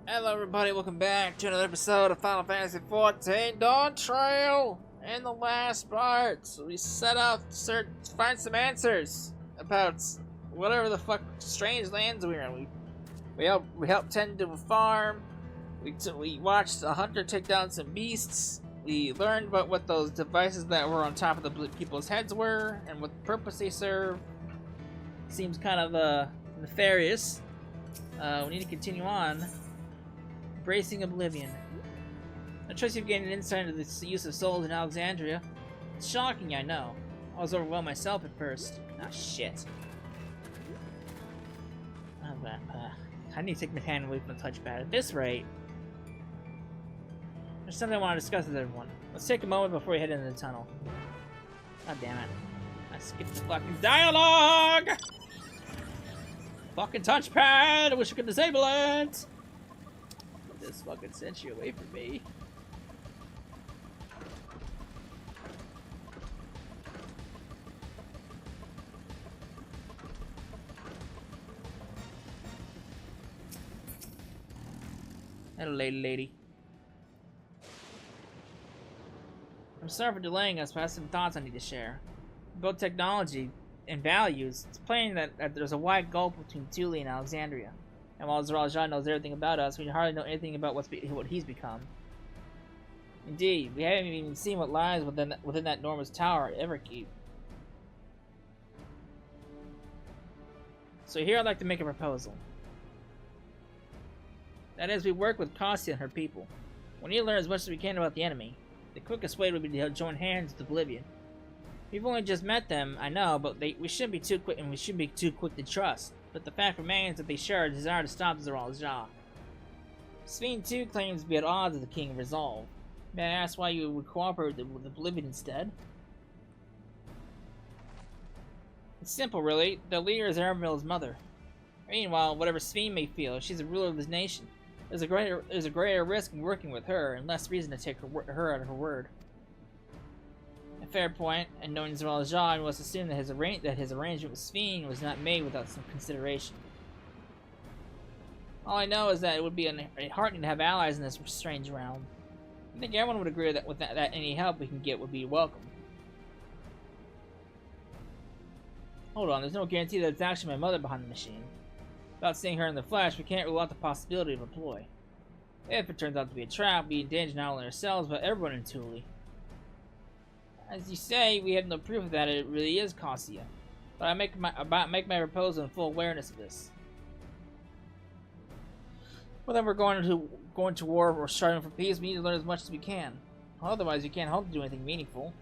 Hello everybody, welcome back to another episode of Final Fantasy XIV Dawntrail! In the last part, we set out to find some answers about whatever the fuck strange lands we're in. We helped tend to a farm, we watched a hunter take down some beasts, we learned about what those devices that were on top of the people's heads were, and what purpose they serve. Seems kind of nefarious. We need to continue on. Embracing Oblivion. I trust you've gained an insight into the use of souls in Alexandria. It's shocking, I know. I was overwhelmed myself at first. Ah, shit. I need to take my hand away from the touchpad. At this rate, there's something I want to discuss with everyone. Let's take a moment before we head into the tunnel. God damn it. I skipped the fucking dialogue! Fucking touchpad! I wish I could disable it! This fucking sent you away from me. Hello, lady. I'm sorry for delaying us, but I have some thoughts I need to share. About technology and values, it's plain that there's a wide gulf between Thule and Alexandria. And while Zeralja knows everything about us, we hardly know anything about what he's become. Indeed, we haven't even seen what lies within that enormous tower at Everkeep. So here I'd like to make a proposal. That is, we work with Cassia and her people. We need to learn as much as we can about the enemy. The quickest way would be to join hands with Oblivion. We've only just met them, I know, but we shouldn't be too quick, and we shouldn't be too quick to trust. But the fact remains that they share a desire to stop Zeralja. XIV too claims to be at odds with the King of Resolve. May I ask why you would cooperate with Oblivion instead? It's simple, really. The leader is Aramel's mother. Meanwhile, whatever XIV may feel, she's a ruler of this nation. There's a greater risk in working with her, and less reason to take her at her word. A fair point, and knowing Zeralja, I must assume that his arrangement with XIV was not made without some consideration. All I know is that it would be heartening to have allies in this strange realm. I think everyone would agree that any help we can get would be welcome. Hold on, there's no guarantee that it's actually my mother behind the machine. Without seeing her in the flesh, we can't rule out the possibility of a ploy. If it turns out to be a trap, we endanger not only ourselves, but everyone in Thule. As you say, we have no proof that it really is Cassia, but I make my proposal in full awareness of this. Whether we're going to war or striving for peace, we need to learn as much as we can. Otherwise, we can't hope to do anything meaningful.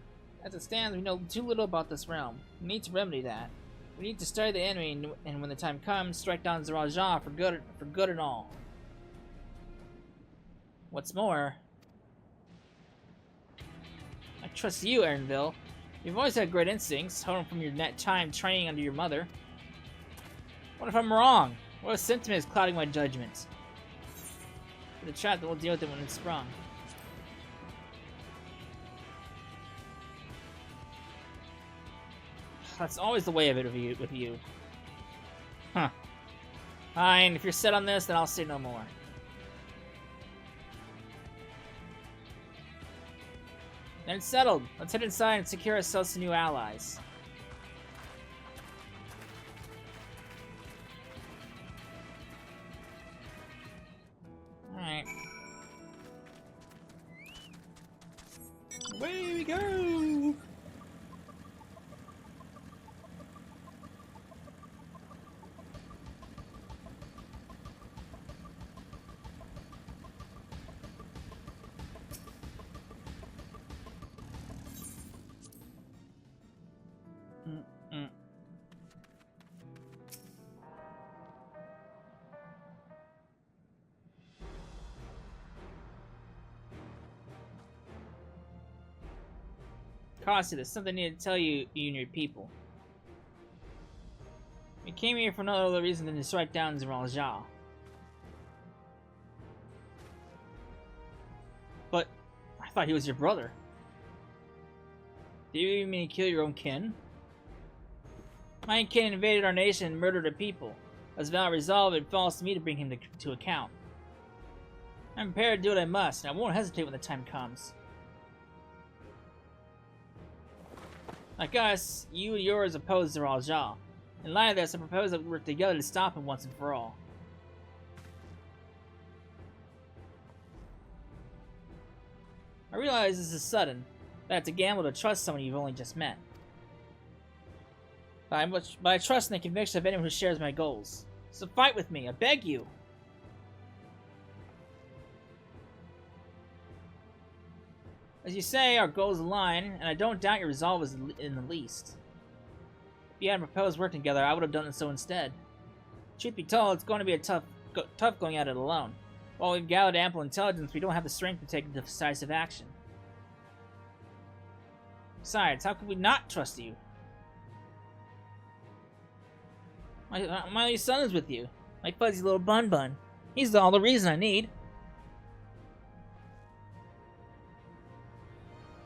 As it stands, we know too little about this realm. We need to remedy that. We need to study the enemy, and when the time comes, strike down Zeralja for good and all. What's more, I trust you, Erinville. You've always had great instincts, honed from your time training under your mother. What if I'm wrong? What if sentiment is clouding my judgment? For the trap, that we'll deal with it when it's sprung. That's always the way of it with you. Huh. Fine, if you're set on this, then I'll say no more. Then it's settled. Let's head inside and secure ourselves some new allies. Alright. Away we go! Cassia, there's something I need to tell you and your people. We came here for no other reason than to strike down Zeralja. But I thought he was your brother. Do you even mean to kill your own kin? My kin invaded our nation and murdered our people. As Val resolved, it falls to me to bring him to account. I'm prepared to do what I must, and I won't hesitate when the time comes. Like us, you and yours oppose Zeralja. In light of this, I propose that we work together to stop him once and for all. I realize this is sudden, that it's a gamble to trust someone you've only just met. But I trust in the conviction of anyone who shares my goals. So fight with me, I beg you! As you say, our goals align, and I don't doubt your resolve is in the least. If you hadn't proposed working together, I would have done it so instead. Truth be told, it's going to be tough going at it alone. While we've gathered ample intelligence, we don't have the strength to take decisive action. Besides, how could we not trust you? My only son is with you. My fuzzy little bun-bun. He's all the reason I need.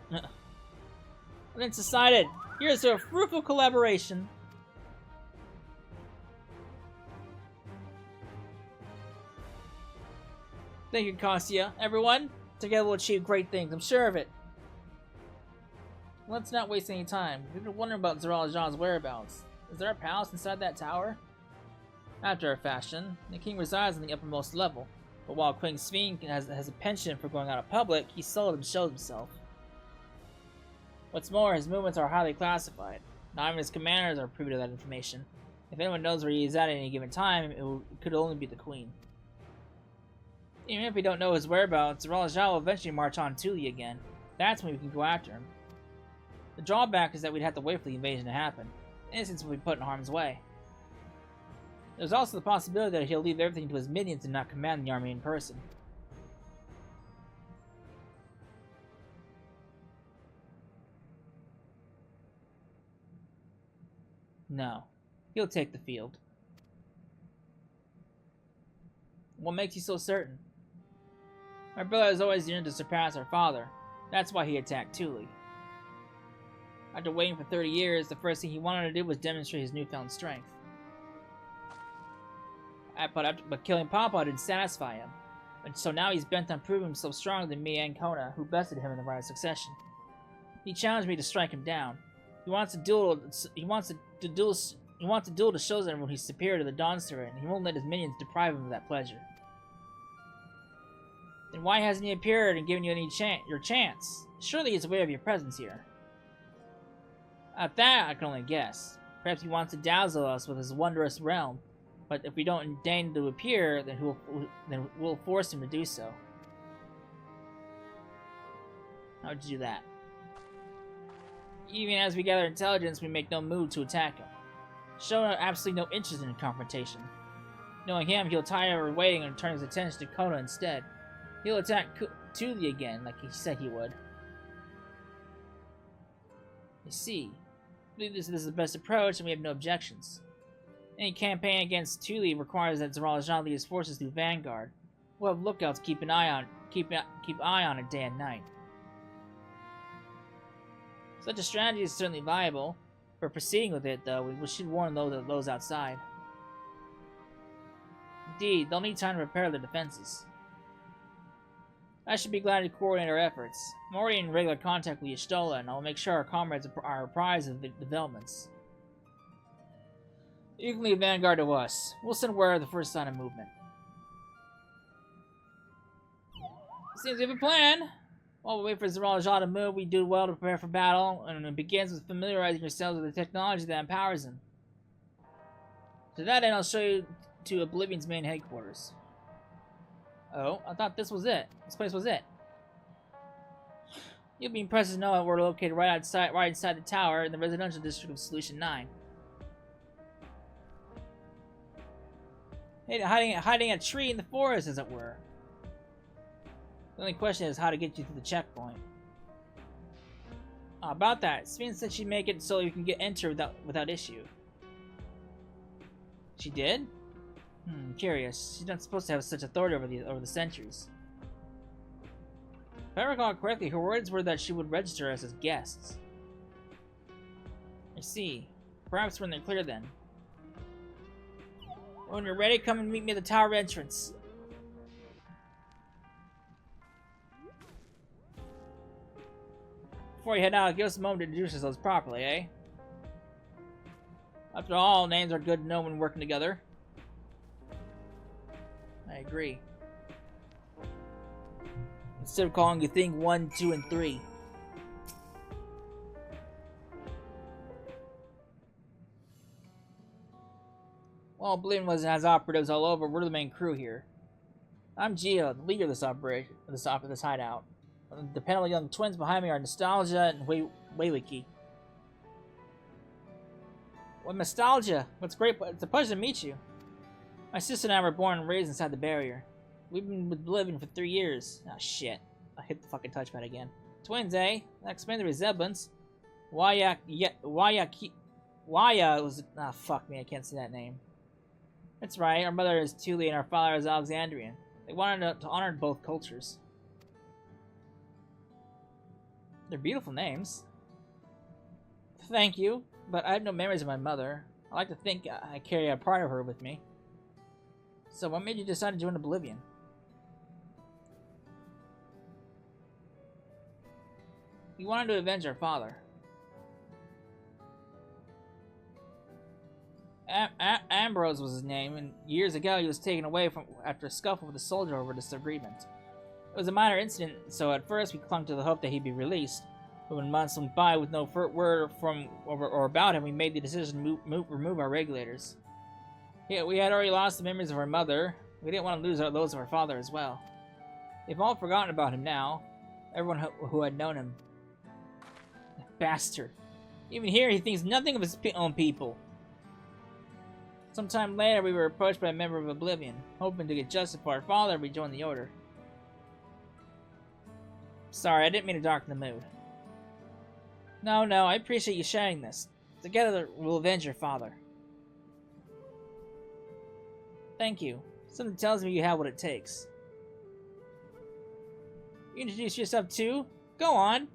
And it's decided. Here's a fruitful collaboration. Thank you, Kostya. Everyone, together we'll achieve great things. I'm sure of it. Let's not waste any time. We've been wondering about Zeralja's whereabouts. Is there a palace inside that tower? After a fashion, the king resides on the uppermost level, but while Queen XIV has a penchant for going out of public, he seldom shows himself. What's more, his movements are highly classified. Not even his commanders are privy to that information. If anyone knows where he is at any given time, it could only be the Queen. Even if we don't know his whereabouts, Zeralja will eventually march on Tuli again. That's when we can go after him. The drawback is that we'd have to wait for the invasion to happen. Innocents will be put in harm's way. There's also the possibility that he'll leave everything to his minions and not command the army in person. No, he'll take the field. What makes you so certain? My brother has always yearned to surpass our father. That's why he attacked Tuli. After waiting for 30 years, the first thing he wanted to do was demonstrate his newfound strength. But killing Papa didn't satisfy him, and so now he's bent on proving himself stronger than me and Kona, who bested him in the right of succession. He challenged me to strike him down. He wants to duel. He wants to duel to show everyone he's superior to the Dawntrail, and he won't let his minions deprive him of that pleasure. Then why hasn't he appeared and given you your chance? Surely he's aware of your presence here. At that, I can only guess. Perhaps he wants to dazzle us with his wondrous realm, but if we don't deign to appear, then we'll force him to do so. How would you do that? Even as we gather intelligence, we make no move to attack him. Showing absolutely no interest in confrontation. Knowing him, he'll tire of waiting and turn his attention to Kona instead. He'll attack Tuli again, like he said he would. You see, I believe this is the best approach, and we have no objections. Any campaign against Tuli requires that Zeralja lead his forces through Vanguard. We'll have lookouts keep eye on it day and night. Such a strategy is certainly viable. For proceeding with it, though, we should warn those outside. Indeed, they'll need time to prepare their defenses. I should be glad to coordinate our efforts. I'm already in regular contact with Y'shtola, and I'll make sure our comrades are apprised of the developments. You can leave Vanguard to us. We'll send word of the first sign of movement. Seems we have a plan. While we wait for Zeralja to move, we do well to prepare for battle, and it begins with familiarizing yourselves with the technology that empowers him. To that end, I'll show you to Oblivion's main headquarters. Oh, I thought this was it. This place was it. You'll be impressed to know that we're located right inside the tower in the residential district of Solution 9. Hey, hiding a tree in the forest, as it were. The only question is how to get you to the checkpoint. About that, XIV said she'd make it so you can enter without issue. She did? Curious. She's not supposed to have such authority over the centuries. If I recall correctly, her words were that she would register us as guests. I see. Perhaps we're in the clear then. When you're ready, come and meet me at the tower entrance. before you head out, give us a moment to introduce ourselves properly, eh? After all, names are good to know when working together. I agree. Instead of calling you thing 1, 2, and 3. Well, Oblivion has operatives all over. We're the main crew here. I'm Gio, the leader of this operation, this hideout. The panel young twins behind me are Nostalgia and Wayliki. Well, Nostalgia, what's great? It's a pleasure to meet you. My sister and I were born and raised inside the barrier. We've been with Oblivion for 3 years. Ah, shit. I hit the fucking touchpad again. Twins, eh? That explains the resemblance. Waya was... Ah, fuck me, I can't say that name. That's right, our mother is Thule and our father is Alexandrian. They wanted to honor both cultures. They're beautiful names. Thank you, but I have no memories of my mother. I like to think I carry a part of her with me. So what made you decide to join Oblivion? We wanted to avenge our father. Ambrose was his name, and years ago he was taken away after a scuffle with a soldier over disagreement. It was a minor incident, so at first we clung to the hope that he'd be released. But when months went by with no word from or about him, we made the decision to remove our regulators. Yeah, we had already lost the memories of our mother. We didn't want to lose those of our father as well. They've all forgotten about him now. Everyone who had known him. Bastard. Even here, he thinks nothing of his own people. Sometime later, we were approached by a member of Oblivion. Hoping to get justice for our father, we joined the Order. Sorry, I didn't mean to darken the mood. No, I appreciate you sharing this. Together, we'll avenge your father. Thank you. Something tells me you have what it takes. You introduce yourself too? Go on!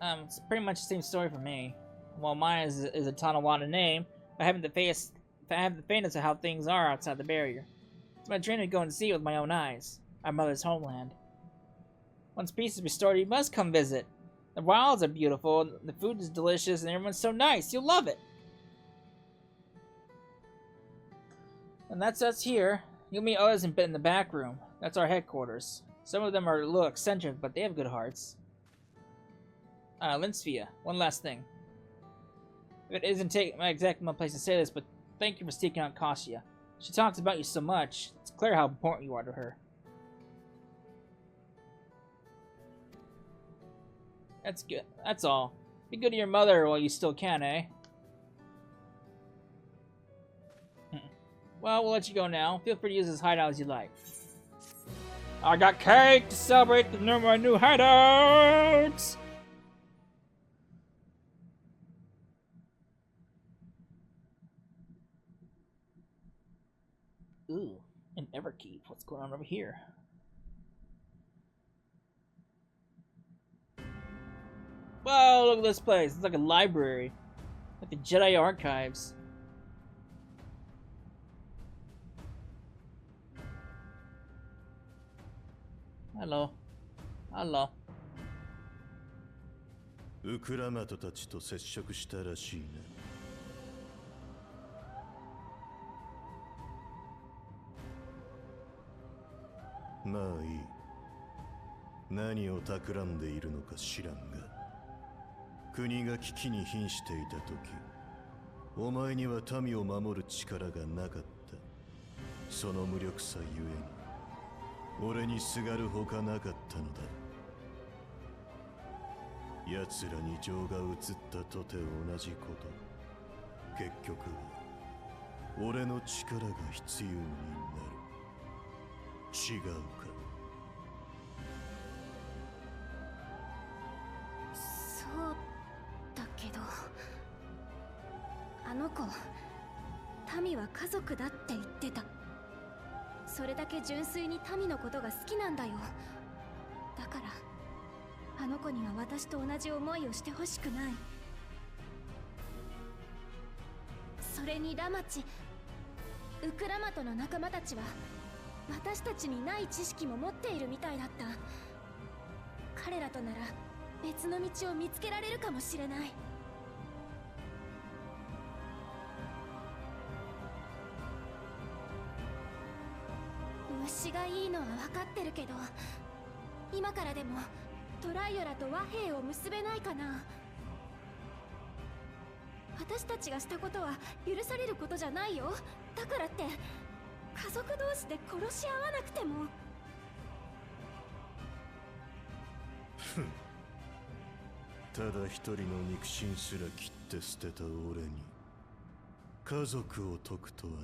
It's pretty much the same story for me. While mine is a Tonawanda name, I haven't the faintest of how things are outside the barrier. It's my dream to go and see it with my own eyes. Our mother's homeland. Once peace is restored, you must come visit. The wilds are beautiful, the food is delicious, and everyone's so nice. You'll love it. And that's us here. You'll meet others in the back room. That's our headquarters. Some of them are a little eccentric, but they have good hearts. Linsphia, one last thing. It isn't exactly my place to say this, but thank you for seeking out Kasia. She talks about you so much. It's clear how important you are to her. That's good. That's all. Be good to your mother while you still can, eh? Well, we'll let you go now. Feel free to use this hideout as you like. I got cake to celebrate the my new hideouts! Ooh, an Everkeep. What's going on over here? Whoa, look at this place. It's like a library. Like the Jedi Archives. Hello. Hello. ウクラマトたちと接触したらしいね。まあいい。何を企んでいるのか知らんが、国が危機に瀕していた時、お前には民を守る力がなかった。その無力さゆえに、俺にすがるほかなかったのだ。奴らに情が移ったとて同じこと。結局は俺の力が必要になる。違うか。そうだけど、あの子、民は家族だって言ってた。それだけ純粋に民のことが好きなんだよ。だからあの子には私と同じ思いをしてほしくない。それにラマチ、ウクラマトの仲間たちは私たちにない知識も持っているみたいだった。彼らとなら別の道を見つけられるかもしれない。虫がいいのは分かってるけど、今からでもトライオラと和平を結べないかな。私たちがしたことは許されることじゃないよ。だからって家族同士で殺し合わなくても。ただ一人の肉親すら切って捨てた俺に家族を解くとはな。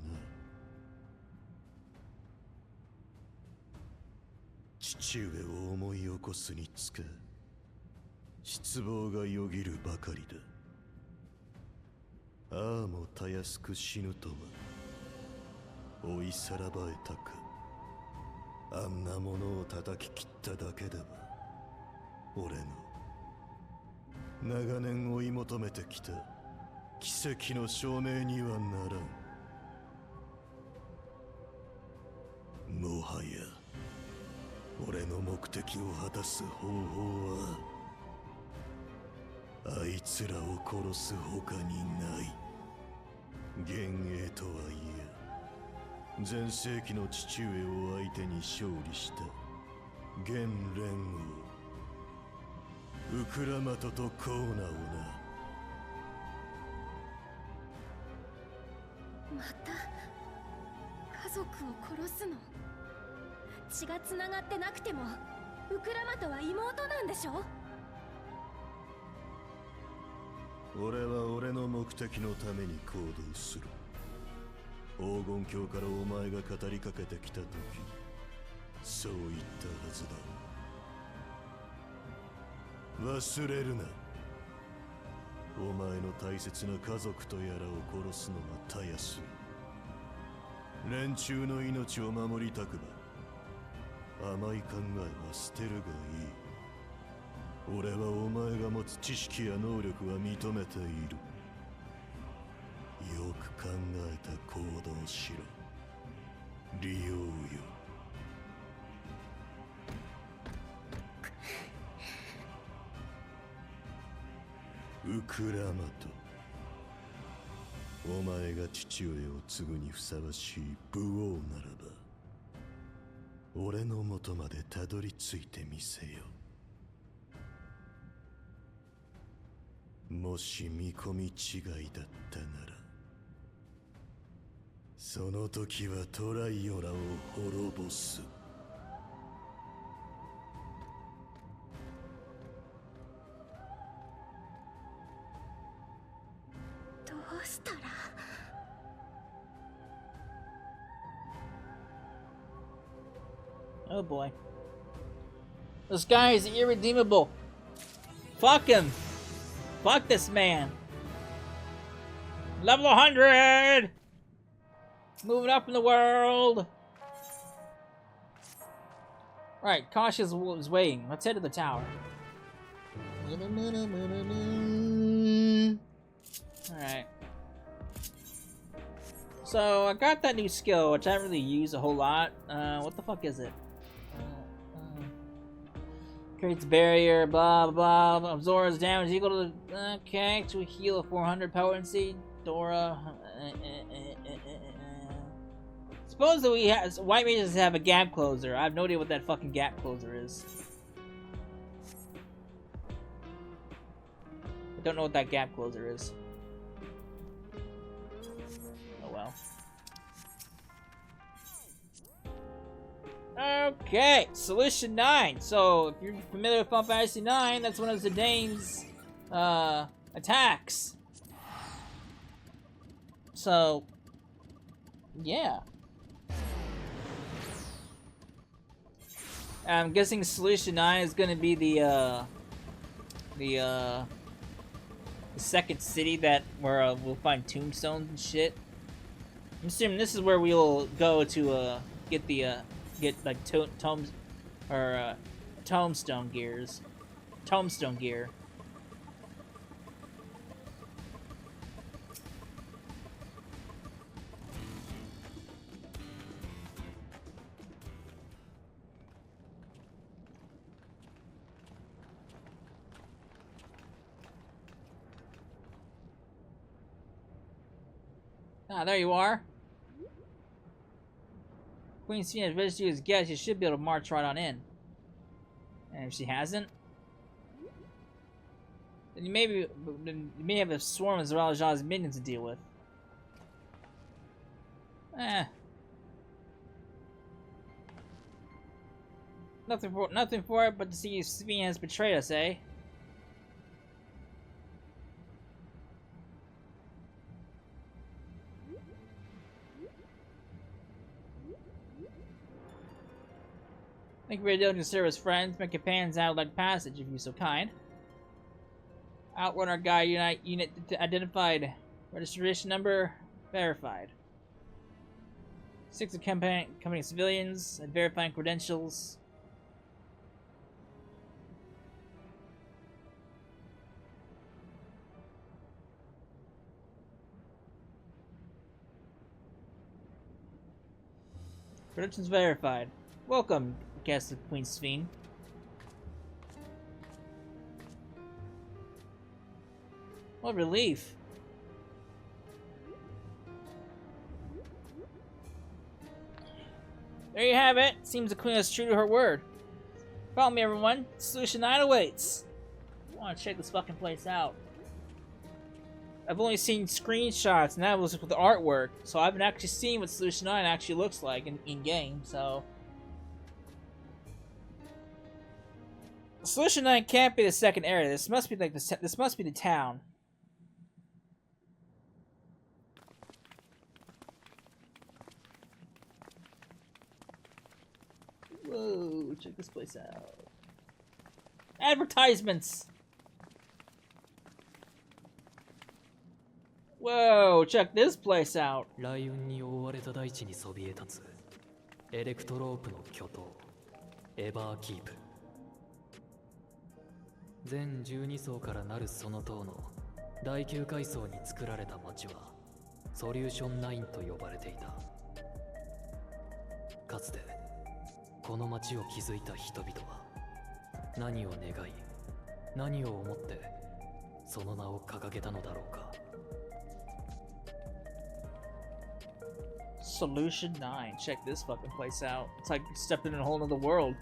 父上を思い起こすにつけ失望がよぎるばかりだ。ああもたやすく死ぬとは追いさらばえたか。あんなものを叩き切っただけでは俺の長年追い求めてきた奇跡の証明にはならん。もはや俺の目的を果たす方法はあいつらを殺す他にない。幻影とはいえ前世紀の父上を相手に勝利した現連王ウクラマトとコーナをな。また家族を殺すの？血がつながってなくてもウクラマトは妹なんでしょ？俺は俺の目的のために行動する。黄金鏡からお前が語りかけてきた時そう言ったはずだ。忘れるな。お前の大切な家族とやらを殺すのはたやすい。連中の命を守りたくば甘い考えは捨てるがいい。俺はお前が持つ知識や能力は認めている。よく考えた行動しろ。利用よ。ウクラマト、お前が父上を継ぐにふさわしい武王ならば俺の元までたどり着いてみせよ。もし見込み違いだったならその時はトライオラを滅ぼす。どうしたら。Oh boy. This guy is irredeemable. Fuck him. Fuck this man. Level 100! Moving up in the world. Right, Cautious is waiting. Let's head to the tower. Alright. So, I got that new skill, which I haven't really used a whole lot. What the fuck is it? Creates barrier, blah blah blah. Absorbs damage equal to the. Okay, to a heal of 400 potency. Dora. Supposedly, white mages have a gap closer. I have no idea what that fucking gap closer is. I don't know what that gap closer is. Oh well. Okay, Solution 9. So, if you're familiar with Final Fantasy 9, that's one of Zidane's attacks. So, yeah. I'm guessing Solution 9 is gonna be the second city where we'll find tombstones and shit. I'm assuming this is where we'll go to get like tombstone gears. Tombstone gear. Ah, there you are. Queen Sphene has registered you as guest. You should be able to march right on in. And if she hasn't, then you may have a swarm of Zoralajan's minions to deal with. Nothing for it but to see if Sphene has betrayed us, eh? Thank you for your diligent service, friends. My companions out like passage, if you're so kind. Outrunner guy unit identified. Registration number verified. 6 accompanying civilians and verifying credentials. Credentials verified. Welcome, guest of Queen Sphene. What relief. There you have it. Seems the Queen is true to her word. Follow me, everyone. Solution 9 awaits. I want to check this fucking place out. I've only seen screenshots, and that was with the artwork, so I haven't actually seen what Solution 9 actually looks like in game, so... Solution 9 can't be the second area. This must be like this must be the town. Whoa, check this place out. Advertisements! Whoa, check this place out. 雷雲に覆われた大地にそびえ立つエレクトロープの巨塔エバーキープ全12層からなるその塔の第9階層に作られた町はソリューション9と呼ばれていたかつてこの町を築いた人々は何を願い何を思ってその名を掲げたのだろうか Solution 9. Check this fucking place out. It's like you stepped in a whole other world.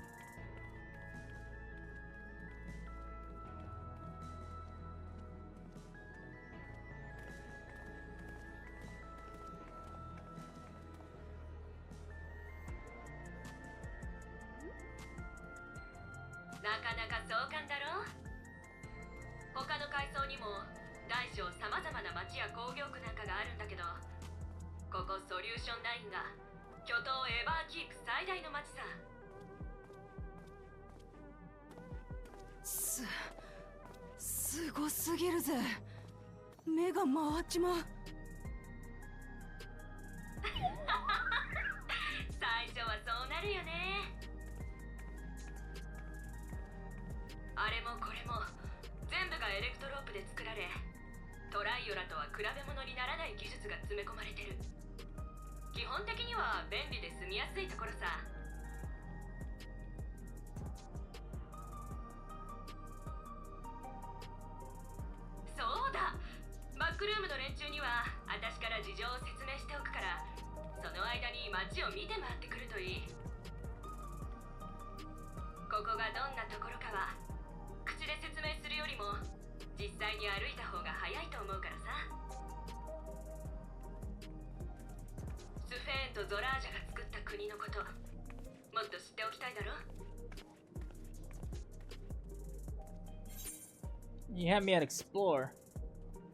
You have me at explore.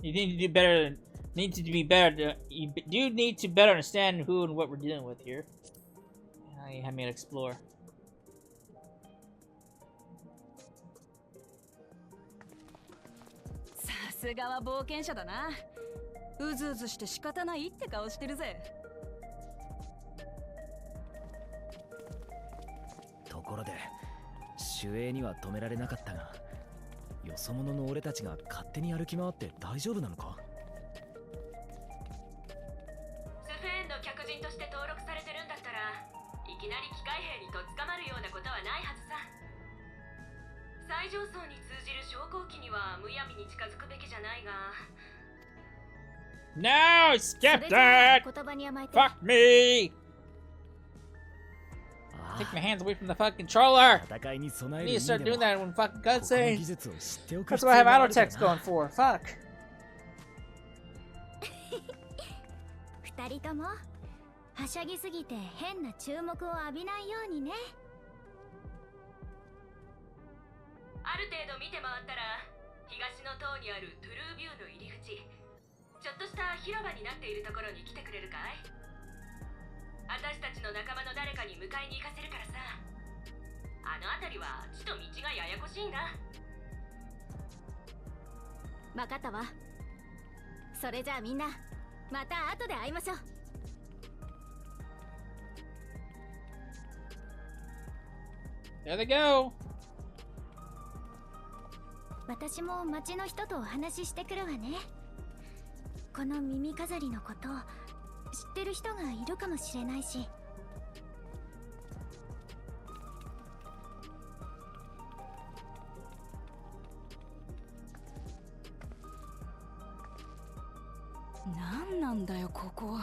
You need to do better. You do need to better understand who and what we're dealing with here. You have me at explore. To よそ者の俺たちが勝手に歩き回って大丈夫なのかスフェーンの客人として登録されてるんだったらいきなり機械兵にとっ捕まるようなことはないはずさ最上層に通じる昇降機にはむやみに近づくべきじゃないが No, そ skip れじゃあ that! 言葉に甘えて Fuck me! あ Take my hands away from the fucking controller! 戦いに備 I え need る to 意味 start で doing も that when fucking ここの cutscene. 技術を知っておく That's 必 what I 要 have がある auto から text な going for. Fuck. 二人ともはしゃぎすぎて変な注目を浴びないようにね。ある程度見て回ったら東の塔にあるトゥルービューの入り口、ちょっとした広場になっているところに来てくれるかい？私たちの仲間の誰かに迎えに行かせるからさ。あの辺りは地と道がややこしいんだ。分かったわ。それじゃあみんなまた後で会いましょう。There they go. 私も町の人とお話ししてくるわね。この耳飾りのこと知ってる人がいるかもしれないし。なんなんだよここ。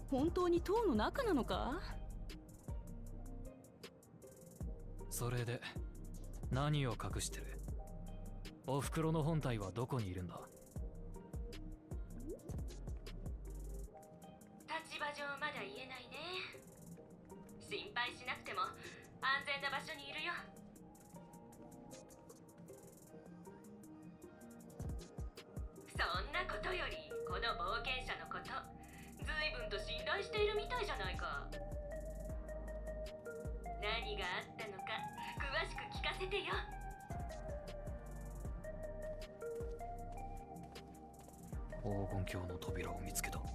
本当に塔の中なのか？それで何を隠してる？お袋の本体はどこにいるんだ？立場上まだ言えないね。心配しなくても安全な場所にいるよ。そんなことよりこの冒険者のこと、随分と信頼しているみたいじゃないか。何があったのか詳しく聞かせてよ。黄金鏡の扉を見つけた。本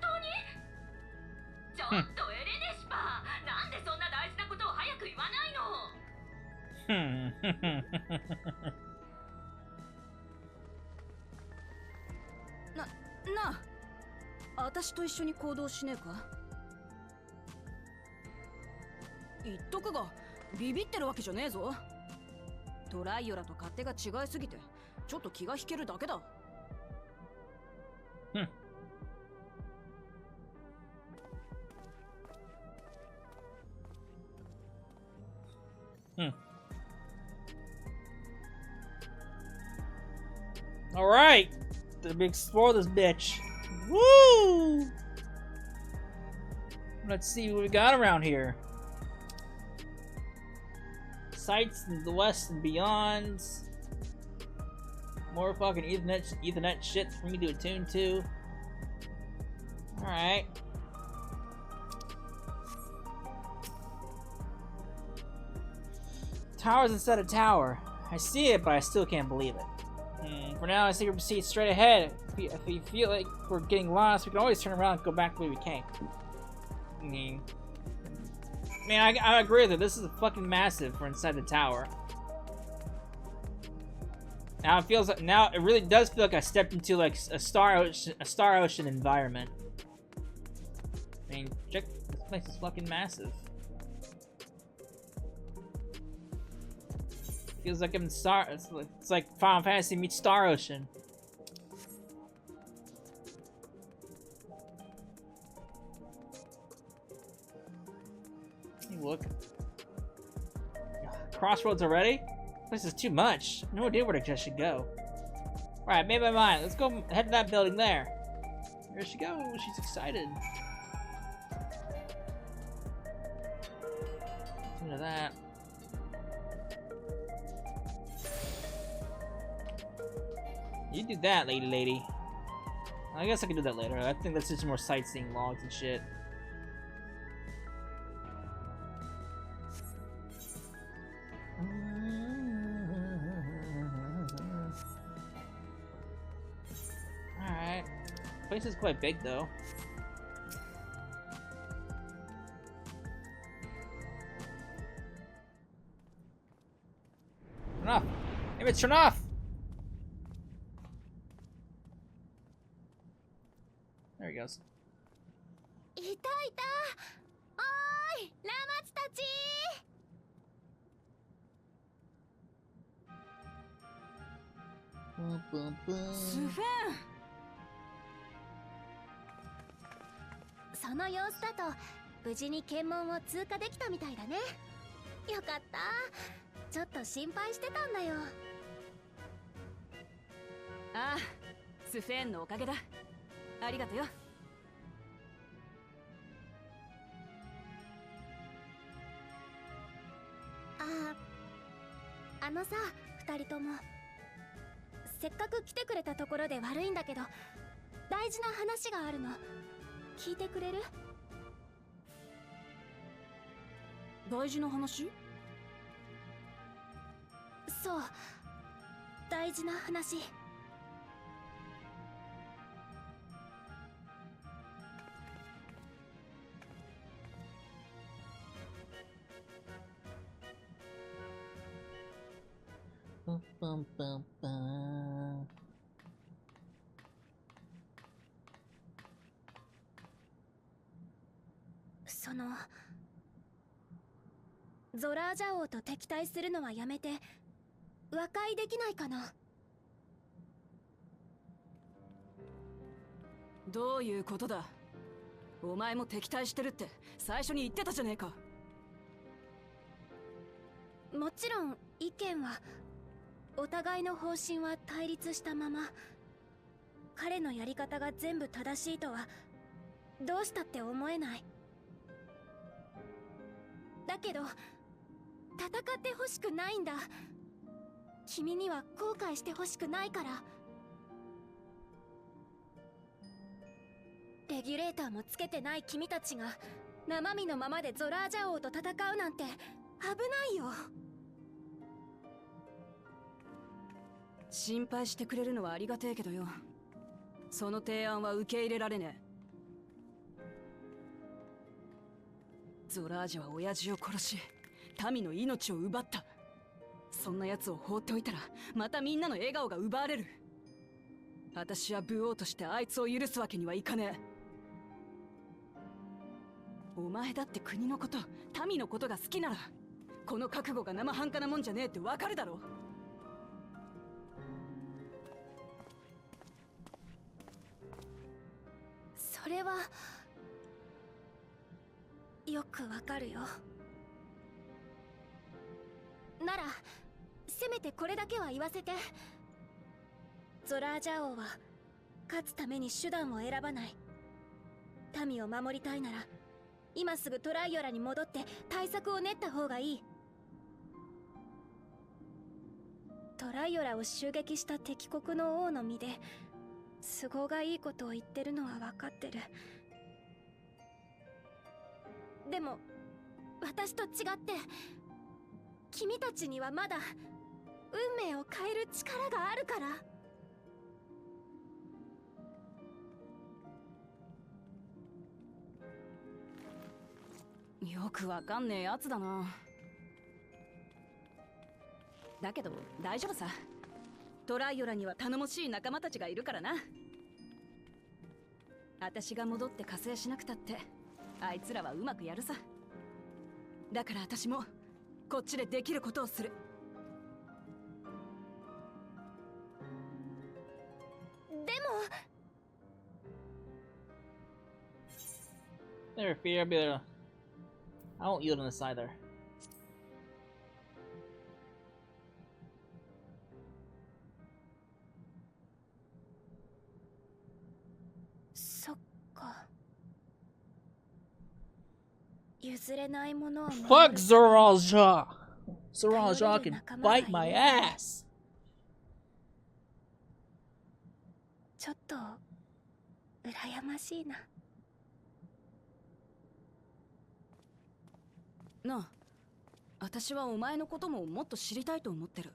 当に？ちょっとエレネシパー、なんでそんな大事なことを早く言わないの？なあ、私と一緒に行動しねえか？言っとくがビビってるわけじゃねえぞ。トライオラと勝手が違いすぎてちょっと気が引けるだけだ。All right, let me explore this bitch. Woo! Let's see what we got around here. Sights in the west and beyond. More fucking Ethernet shit for me to attune to. All right. Towers instead of tower. I see it, but I still can't believe it. For now, I think we proceed straight ahead. If we feel like we're getting lost, we can always turn around and go back the way we came. I agree with it. This is fucking massive for inside the tower. Now it feels like it really does feel like I stepped into like a star ocean environment. I mean, check, this place is fucking massive. Feels like I'm in it's like Final Fantasy meets Star Ocean. Hey, look. Crossroads already? This is too much. No idea where I should go. Alright, made my mind. Let's go head to that building there. There she goes. She's excited. Listen to that. You do that, lady. I guess I can do that later. I think that's just more sightseeing logs and shit. Alright. The place is quite big, though. Turn off! Hey, turn off! There he goes. いたいた。おーい、ラマツたち。スフェン。その様子だと無事に検問を通過できたみたいだね。よかった。ちょっと心配してたんだよ。ああ、スフェーンのおかげだ。ありがとよ。あのさ、二人ともせっかく来てくれたところで悪いんだけど、大事な話があるの。聞いてくれる？大事な話？そう、大事な話。パンパンパンパン。そのゾラージャ王と敵対するのはやめて和解できないかな。どういうことだ？お前も敵対してるって最初に言ってたじゃねえか。もちろん意見は、お互いの方針は対立したまま、彼のやり方が全部正しいとはどうしたって思えない。だけど戦ってほしくないんだ。君には後悔してほしくないから。レギュレーターもつけてない君たちが生身のままでゾラージャ王と戦うなんて危ないよ。心配してくれるのはありがてえけどよ、その提案は受け入れられねえ。ゾラージャは親父を殺し民の命を奪った。そんな奴を放っておいたらまたみんなの笑顔が奪われる。私は武王としてあいつを許すわけにはいかねえ。お前だって国のこと、民のことが好きならこの覚悟が生半可なもんじゃねえってわかるだろ。それはよくわかるよ。ならせめてこれだけは言わせて。ゾラージャ王は勝つために手段を選ばない。民を守りたいなら今すぐトライオラに戻って対策を練った方がいい。トライオラを襲撃した敵国の王の身で都合がいいことを言ってるのは分かってる。でも私と違って君たちにはまだ運命を変える力があるから。よくわかんねえやつだな。だけど大丈夫さ。トライオラには頼もしい仲間たちがいるからな。私が戻って加勢しなくたってあいつらはうまくやるさ。だから私もこっちでできることをする。でも Never fear, I'll be there. I won't yield on this either. そっか。譲れないものを守る。 Fuck Zoralja! Zoralja can bite my ass! ちょっと羨ましいな。なあ、私はお前のことももっと知りたいと思ってる。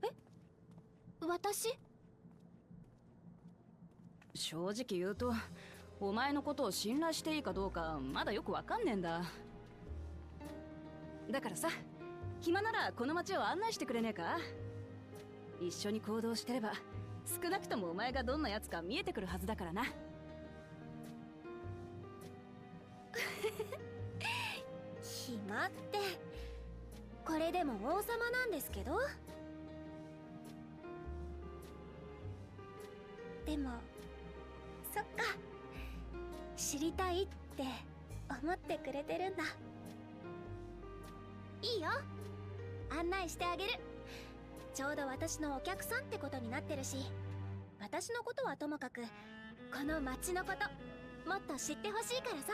え？私？正直言うとお前のことを信頼していいかどうかまだよくわかんねえんだ。だからさ、暇ならこの街を案内してくれねえか。一緒に行動してれば少なくともお前がどんなやつか見えてくるはずだからな。暇ってこれでも王様なんですけど。でもそっか、知りたいって思ってくれてるんだ。いいよ、案内してあげる。ちょうど私のお客さんってことになってるし、私のことはともかくこの町のこともっと知ってほしいからさ。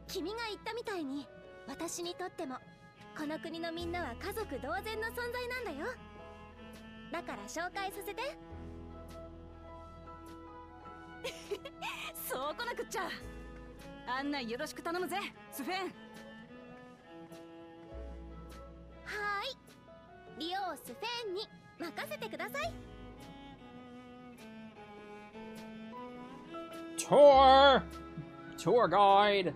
君が言ったみたいに、私にとってもこの国のみんなは家族同然の存在なんだよ。だから紹介させて。そうこなくっちゃ。案内よろしく頼むぜ、スフェン。はーい、リオスフェンに任せてください。Tour guide.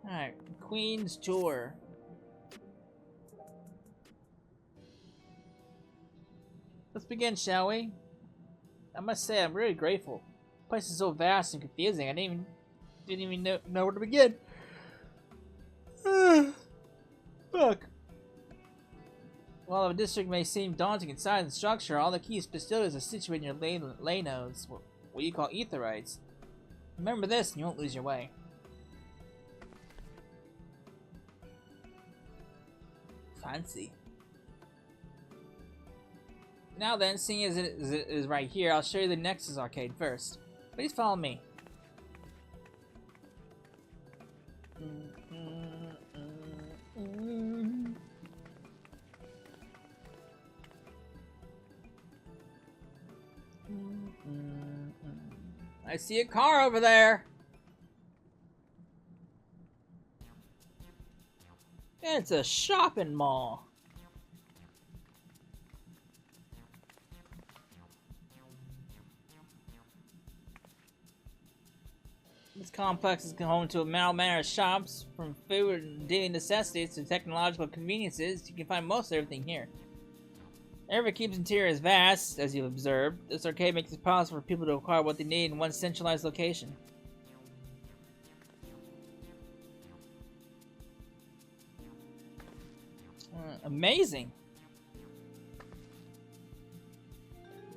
Alright, Queen's Tour. Let's begin, shall we? I must say, I'm really grateful. The place is so vast and confusing. I didn't even know where to begin. Fuck. While the district may seem daunting in size and structure, all the key facilities are situated in your ley nodes, what you call aetherites. Remember this, and you won't lose your way. Fancy. Now then, seeing as it is right here, I'll show you the Nexus arcade first. Please follow me. I see a car over there. It's a shopping mall. This complex is home to a manner of shops, from food and daily necessities to technological conveniences. You can find most everything here. Everkeep's interior is vast, as you've observed. This arcade makes it possible for people to acquire what they need in one centralized location. Amazing!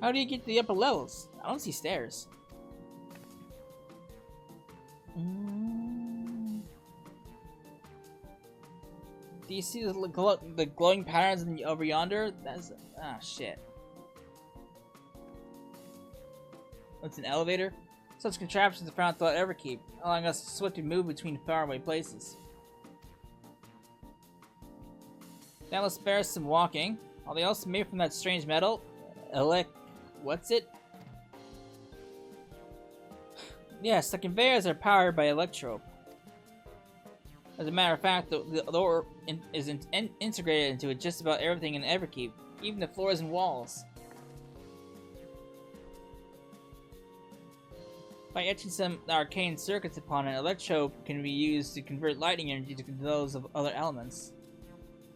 How do you get to the upper levels? I don't see stairs. Do you see the glowing patterns over yonder? That's shit. That's an elevator. Such contraptions are found throughout Everkeep, allowing us to swiftly move between faraway places. Now let's spare some walking. Are they also made from that strange metal? What's it? Yes, the conveyors are powered by electrope. As a matter of fact, the ore is integrated into just about everything in Everkeep, even the floors and walls. By etching some arcane circuits upon an electrope can be used to convert lightning energy to those of other elements.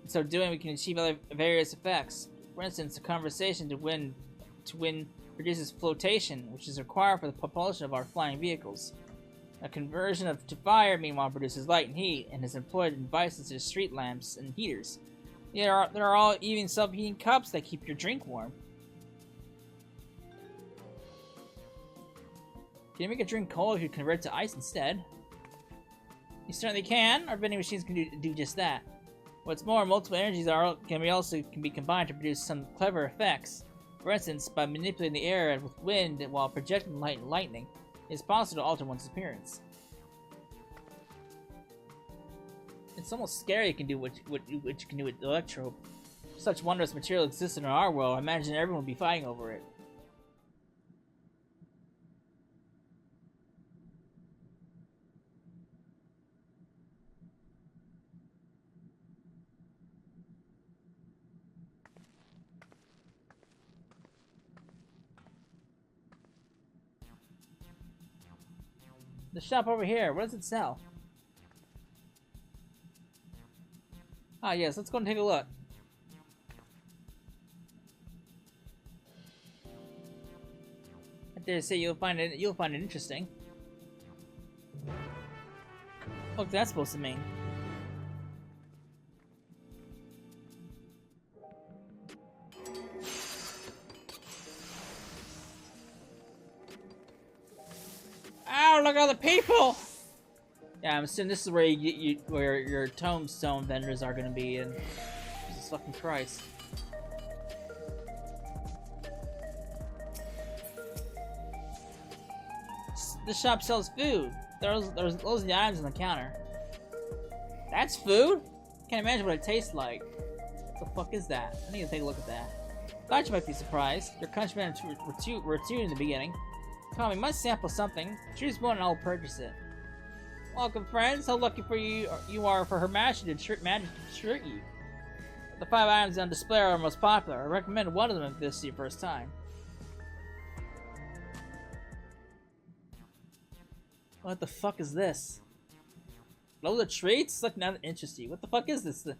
In so doing, we can achieve other various effects. For instance, a conversation to wind produces flotation, which is required for the propulsion of our flying vehicles. A conversion to fire, meanwhile, produces light and heat, and is employed in devices such as street lamps and heaters. There are all even self-heating cups that keep your drink warm. Can you make a drink cold if you convert to ice instead? You certainly can. Our vending machines can do just that. What's more, multiple energies can be combined to produce some clever effects. For instance, by manipulating the air with wind while projecting light and lightning, it's possible to alter one's appearance. It's almost scary you can do what you can do with the electrope. If such wondrous material existed in our world, I imagine everyone would be fighting over it. The shop over here, what does it sell? Ah yes, let's go and take a look. I dare say you'll find it interesting. What's that supposed to mean? Ow, look at all the people! Yeah, I'm assuming this is where you get where your tombstone vendors are gonna be in. Jesus fucking Christ. This shop sells food. There's loads of the items on the counter. That's food? Can't imagine what it tastes like. What the fuck is that? I need to take a look at that. Thought you might be surprised. Your countrymen were tuned in the beginning. Tell me, must sample something. Choose one and I'll purchase it. Welcome, friends. How lucky for you are for Her Majesty to treat you. The 5 items on display are most popular. I recommend one of them if this is your first time. What the fuck is this? Loads of treats? Look, now interesting. What the fuck is this? The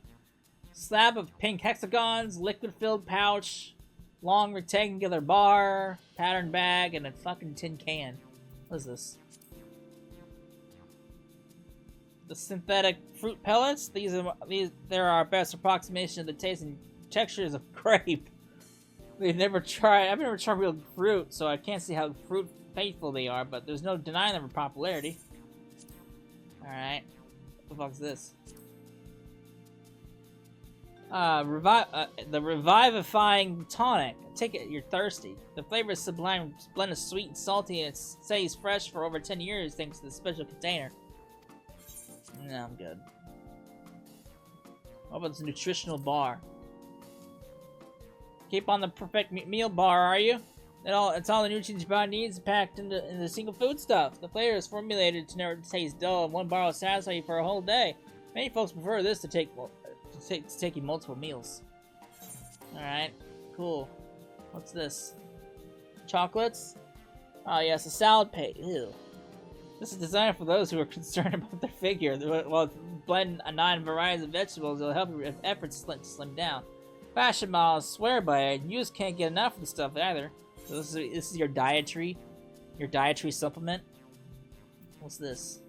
slab of pink hexagons, liquid-filled pouch, long rectangular bar, pattern bag, and a fucking tin can. What is this? The synthetic fruit pellets. They're our best approximation of the taste and textures of grape. I've never tried real fruit, so I can't see how fruit faithful they are, but there's no denying them for popularity. Alright. What the fuck's this? The revivifying tonic. Take it, you're thirsty. The flavor is sublime, blend of sweet and salty, and it stays fresh for over 10 years thanks to the special container. No, I'm good. What about this nutritional bar? Keep on the perfect meal bar, are you? It's all the nutrients your body needs packed into a single food stuff. The flavor is formulated to never taste dull, and one bar will satisfy you for a whole day. Many folks prefer this to taking multiple meals. Alright, cool. What's this? Chocolates? Oh yes, a salad plate. Ew. This is designed for those who are concerned about their figure. While blend 9 varieties of vegetables, it'll help your efforts slim down. Fashion models swear by it, and you just can't get enough of the stuff either. So this is your dietary supplement. What's this?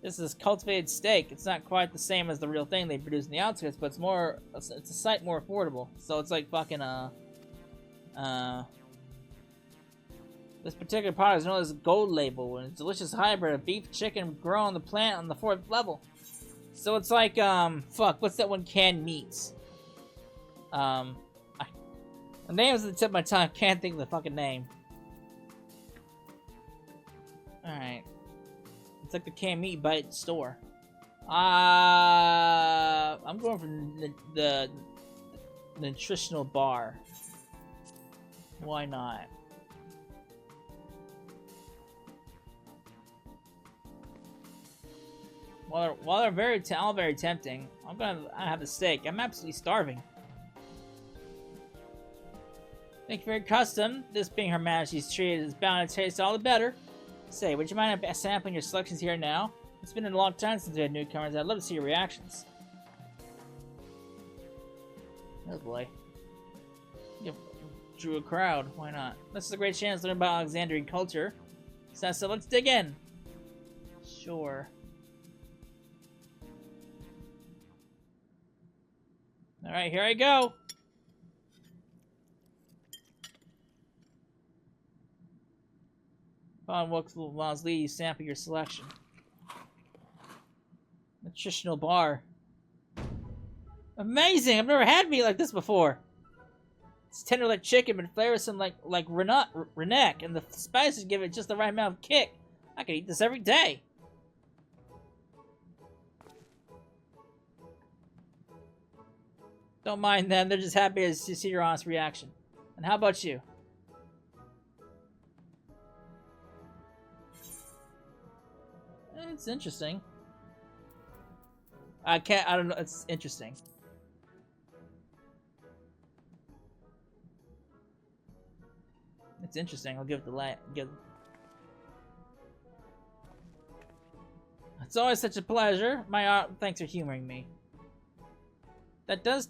This is cultivated steak. It's not quite the same as the real thing they produce in the outskirts, but it's a sight more affordable. So it's like fucking this particular product is known as a gold label, and it's a delicious hybrid of beef, chicken grown on the plant on the 4th level. So it's like fuck, what's that one, canned meats? The name is at the tip of my tongue. Can't think of the fucking name. Alright. It's like the canned meat bite store. I'm going for the nutritional bar. Why not? While they're all very tempting, I'm gonna have the steak. I'm absolutely starving. Thank you for your custom. This being Her Majesty's treat is bound to taste all the better. Say, would you mind sampling your selections here now? It's been a long time since we had newcomers. I'd love to see your reactions. Oh boy. You drew a crowd. Why not? This is a great chance to learn about Alexandrian culture. So let's dig in. Sure. Alright, here I go. Upon Wilkes Lee, you sample your selection. Nutritional bar. Amazing! I've never had meat like this before. It's tender like chicken, but flavorsome like rennet, and the spices give it just the right amount of kick. I could eat this every day. Don't mind them, they're just happy to see your honest reaction. And how about you? It's interesting. I don't know, it's interesting. It's interesting, I'll give it the light. It's always such a pleasure. Thanks for humoring me. This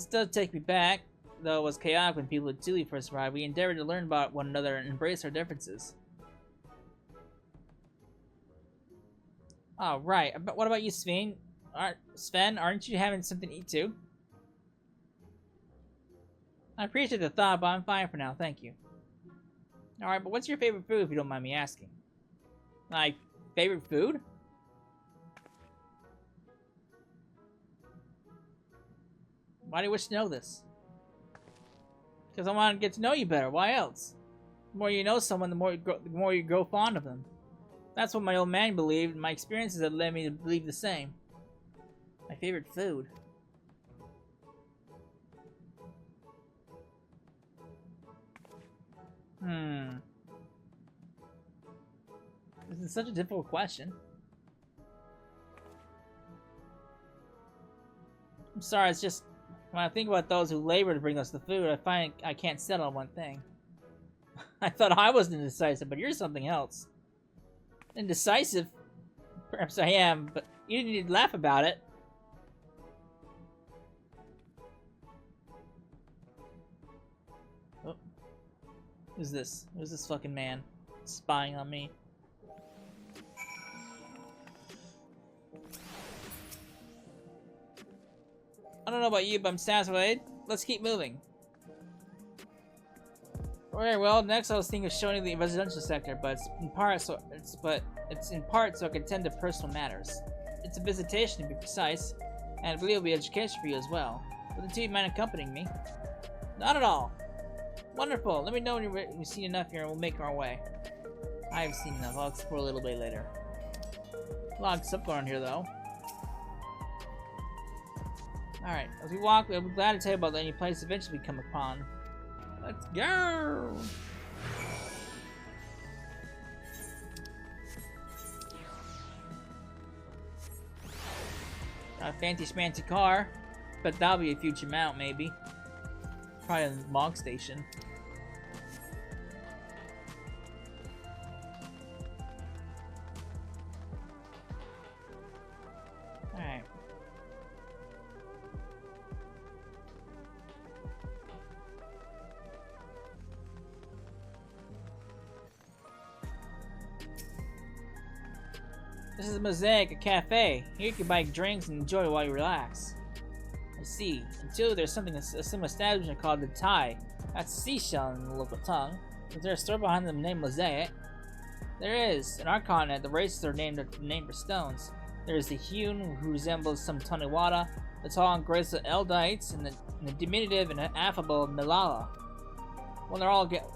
does take me back, though it was chaotic when people at Tuli first arrived. We endeavored to learn about one another and embrace our differences. Oh, right. But what about you, Sven? Sven, aren't you having something to eat too? I appreciate the thought, but I'm fine for now, thank you. Alright, but what's your favorite food, if you don't mind me asking? Like, favorite food? Why do you wish to know this? Because I want to get to know you better. Why else? The more you know someone, the more you grow fond of them. That's what my old man believed, and my experiences have led me to believe the same. My favorite food. This is such a difficult question. I'm sorry, it's just when I think about those who labor to bring us the food, I find I can't settle on one thing. I thought I was indecisive, but you're something else. Indecisive? Perhaps I am, but you didn't need to laugh about it. Oh. Who's this? Who's this fucking man spying on me? I don't know about you, but I'm satisfied. Let's keep moving. Alright, well, next I was thinking of showing you the residential sector, but it's in part so I can tend to personal matters. It's a visitation, to be precise, and I believe it'll be education for you as well. Would the two of you mind accompanying me? Not at all. Wonderful. Let me know when you've seen enough here, and we'll make our way. I have seen enough. I'll explore a little bit later. A lot of stuff going on here, though. Alright, as we walk, we'll be glad to tell you about any place eventually we come upon. Let's go! Got a fancy schmancy car, but that'll be a future mount, maybe. Probably in the Mog Station. Alright. This is Mosaic, a cafe. Here you can buy drinks and enjoy while you relax. I see. Until there's something, a similar establishment called the Thai. That's seashell in the local tongue. Is there a store behind them named Mosaic? There is. In our continent, the races are named for stones. There is the hewn, who resembles some Taniwata, the tall and graceful Eldites, and the diminutive and affable Milala. When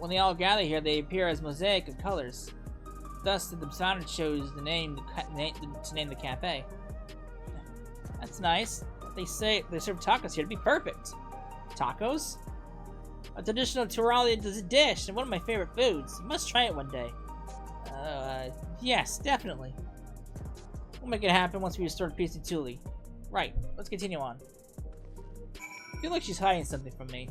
they all gather here, they appear as mosaic of colors. Thus, the designer chose to name the cafe. That's nice. They say they serve tacos here to be perfect. Tacos? A traditional Turali dish and one of my favorite foods. You must try it one day. Yes, definitely. We'll make it happen once we restore peace to Tuli. Right, let's continue on. I feel like she's hiding something from me.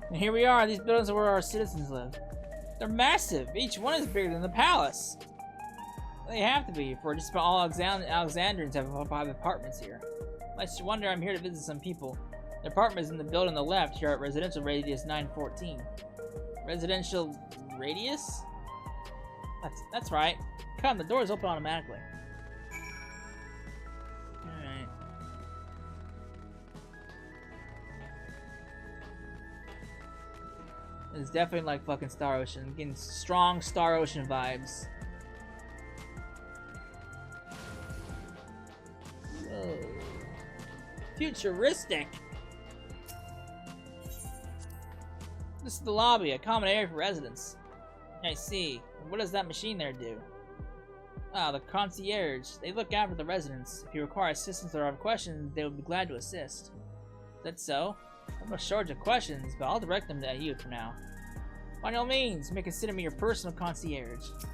And here we are. These buildings are where our citizens live. They're massive. Each one is bigger than the palace. They have to be, for just about all Alexandrians have apartments here. Lest you wonder, I'm here to visit some people. The apartment is in the building on the left here at Residential Radius 914. Residential Radius? That's right. Come, the doors open automatically. Alright. It's definitely like fucking Star Ocean. I'm getting strong Star Ocean vibes. Whoa. Futuristic! This is the lobby, a common area for residents. I see. What does that machine there do? Ah, the concierge. They look after the residents. If you require assistance or have questions, they will be glad to assist. Is that so? I'm no shortage of questions, but I'll direct them to you for now. By no means, you may consider me your personal concierge. What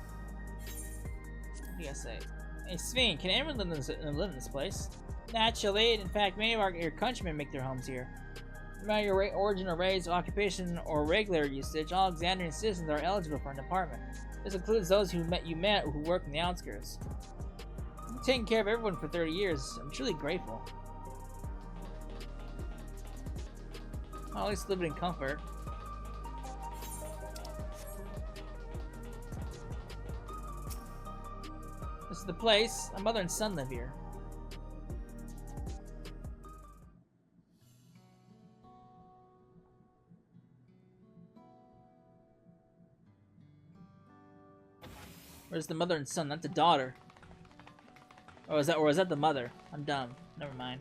do you guys say? Hey, Sven, can anyone live in this place? Naturally, in fact, many of your countrymen make their homes here. No matter your origin or race, occupation, or regular usage, all Xandrian citizens are eligible for an apartment. This includes those you met who work in the outskirts. You've taken care of everyone for 30 years. I'm truly grateful. I'll at least live in comfort. This is the place. My mother and son live here. Where's the mother and son? That's the daughter. Or is that the mother? I'm dumb. Never mind.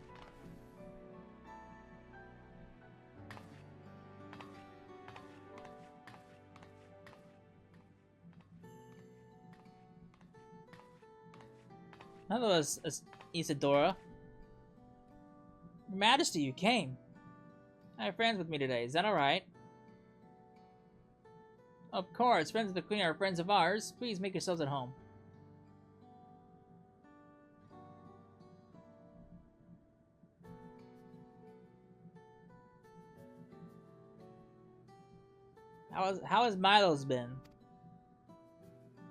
Hello, Isadora. Your Majesty, you came. I have friends with me today. Is that alright? Of course, friends of the Queen are friends of ours. Please make yourselves at home. How has Milo's been?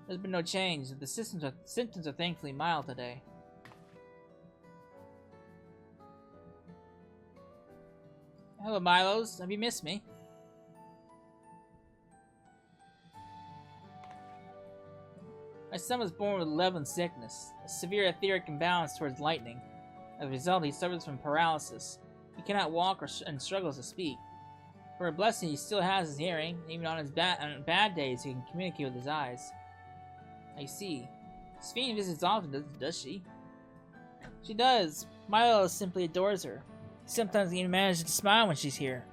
There's been no change. The symptoms are thankfully mild today. Hello, Milos. Have you missed me? My son was born with 11 sickness, a severe etheric imbalance towards lightning. As a result, he suffers from paralysis. He cannot walk and struggles to speak. For a blessing, he still has his hearing. Even on his bad days, he can communicate with his eyes. I see. Sphene visits often, does she? She does. Milo simply adores her. Sometimes he even manages to smile when she's here.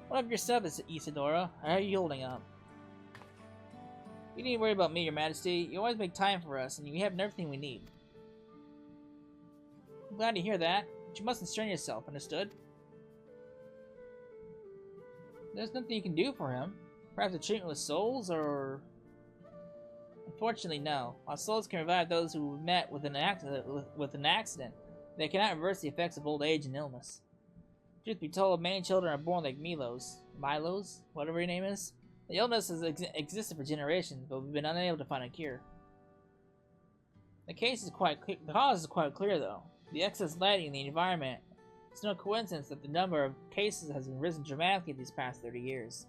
What of yourself, Isadora? How are you holding up? You needn't worry about me, Your Majesty. You always make time for us, and we have everything we need. I'm glad to hear that, but you mustn't strain yourself, understood? There's nothing you can do for him. Perhaps a treatment with souls, or... Unfortunately, no. While souls can revive those who met with an accident, they cannot reverse the effects of old age and illness. Truth be told, many children are born like Milos, whatever your name is. The illness has existed for generations, but we've been unable to find a cure. The cause is quite clear, though. The excess lighting in the environment. It's no coincidence that the number of cases has risen dramatically these past 30 years.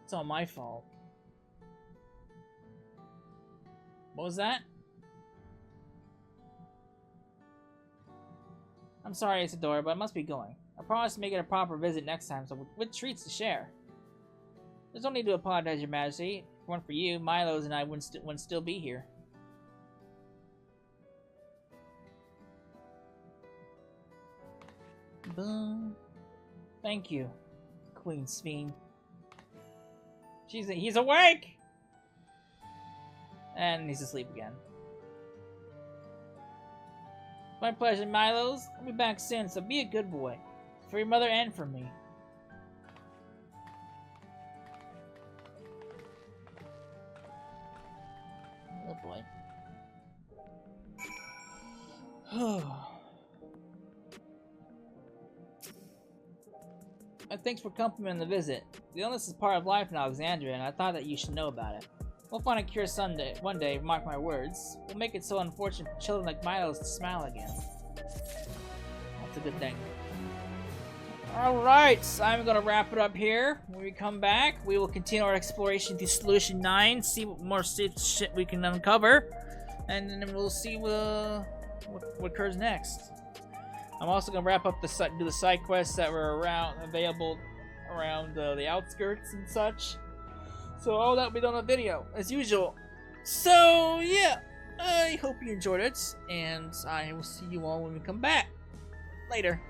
It's all my fault. What was that? I'm sorry, Isadora, but I must be going. I promise to make it a proper visit next time, so with treats to share. There's no need to apologize, Your Majesty. If it weren't for you, Milos and I wouldn't still be here. Boom. Thank you, Queen Sphene. He's awake! And he's asleep again. My pleasure, Milos. I'll be back soon, so be a good boy. For your mother and for me. Oh boy. Thanks for complimenting the visit. The illness is part of life in Alexandria, and I thought that you should know about it. We'll find a cure one day, mark my words. We'll make it so unfortunate for children like Milos to smile again. That's a good thing. Alright, so I'm gonna wrap it up here. When we come back, we will continue our exploration through Solution 9, see what more shit we can uncover, and then we'll see what occurs next. I'm also gonna wrap up do the side quests that were available around the outskirts and such. So all that will be done on video, as usual. So yeah, I hope you enjoyed it, and I will see you all when we come back. Later.